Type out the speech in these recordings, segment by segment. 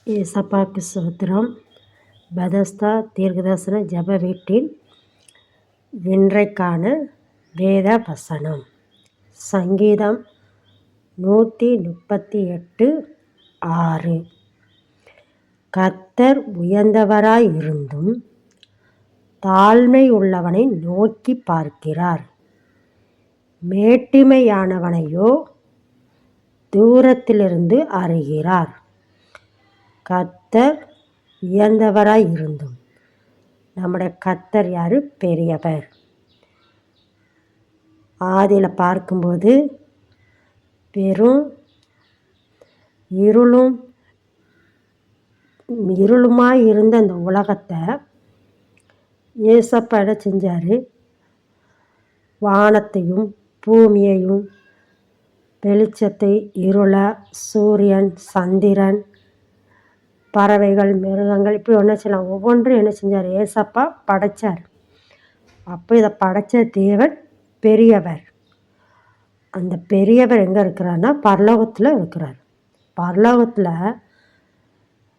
ஏசப்பாக்கு ஸ்தோத்திரம். பெதஸ்தா தீர்க்கதரிசன ஜெப வீட்டின் இன்றைக்கான வேத வசனம் சங்கீதம் 138:6. கர்த்தர் உயர்ந்தவராயிருந்தும் தாழ்மை உள்ளவனை நோக்கி பார்க்கிறார், மேட்டிமையானவனையோ தூரத்திலிருந்து அறிகிறார். கர்த்தர் உயர்ந்தவராயிருந்தும், நம்முடைய கர்த்தர் யார்? பெரியவர். ஆதியில் பார்க்கும்போது வெறும் இருளுமாய் இருந்த அந்த உலகத்தை ஏசப்பா என்ன செஞ்சார்? வானத்தையும் பூமியையும் வெளிச்சத்தை, இருளை, சூரியன், சந்திரன், பறவைகள், மிருகங்கள், இப்படி என்ன செய்யலாம், ஒவ்வொன்றும் என்ன செஞ்சார்? ஏசப்பா படைத்தார். அப்போ இதை படைத்த தேவன் பெரியவர். அந்த பெரியவர் எங்கே இருக்கிறார்னா பரலோகத்தில் இருக்கிறார். பரலோகத்தில்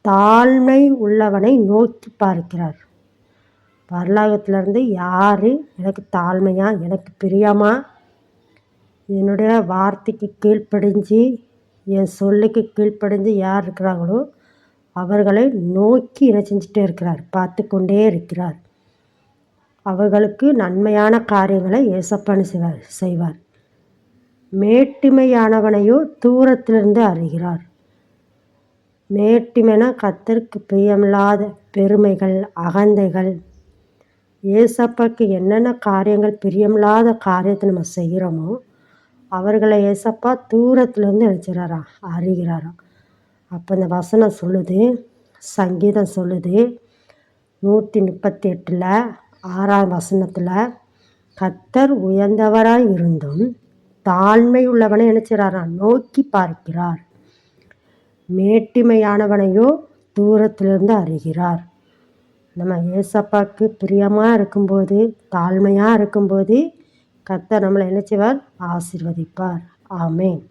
தாழ்மை உள்ளவனை நோக்கி பார்க்கிறார். பரலோகத்திலேருந்து யார் எனக்கு தாழ்மையாக, எனக்கு பிரியமாக, என்னுடைய வார்த்தைக்கு கீழ்ப்படிஞ்சு, என் சொல்லுக்கு கீழ்ப்படிஞ்சு யார் இருக்கிறாங்களோ அவர்களை நோக்கி என்ன செஞ்சுட்டே இருக்கிறார்? பார்த்து கொண்டே இருக்கிறார். அவர்களுக்கு நன்மையான காரியங்களை ஏசப்பான்னு செய்வார். மேட்டிமையானவனையோ தூரத்திலிருந்து அறிகிறார். மேட்டிமைனா கர்த்தருக்கு பிரியமில்லாத பெருமைகள், அகந்தைகள். ஏசப்பாக்கு என்னென்ன காரியங்கள் பிரியமில்லாத காரியத்தை நம்ம செய்கிறோமோ அவர்களை ஏசப்பா தூரத்துலேருந்து நினச்சிடறாராம், அறிகிறாராம். அப்போ இந்த வசனம் சொல்லுது, சங்கீதம் சொல்லுது 138:6 கர்த்தர் உயர்ந்தவராய் இருந்தும் தாழ்மை உள்ளவனை நினைச்சிடறாராம், நோக்கி பார்க்கிறார். மேட்டிமையானவனையோ தூரத்திலிருந்து அறிகிறார். நம்ம ஏசப்பாக்கு பிரியமாக இருக்கும்போது, தாழ்மையாக இருக்கும்போது கர்த்தர் நம்மளை என்ன செய்வார்? ஆசீர்வதிப்பார். ஆமென்.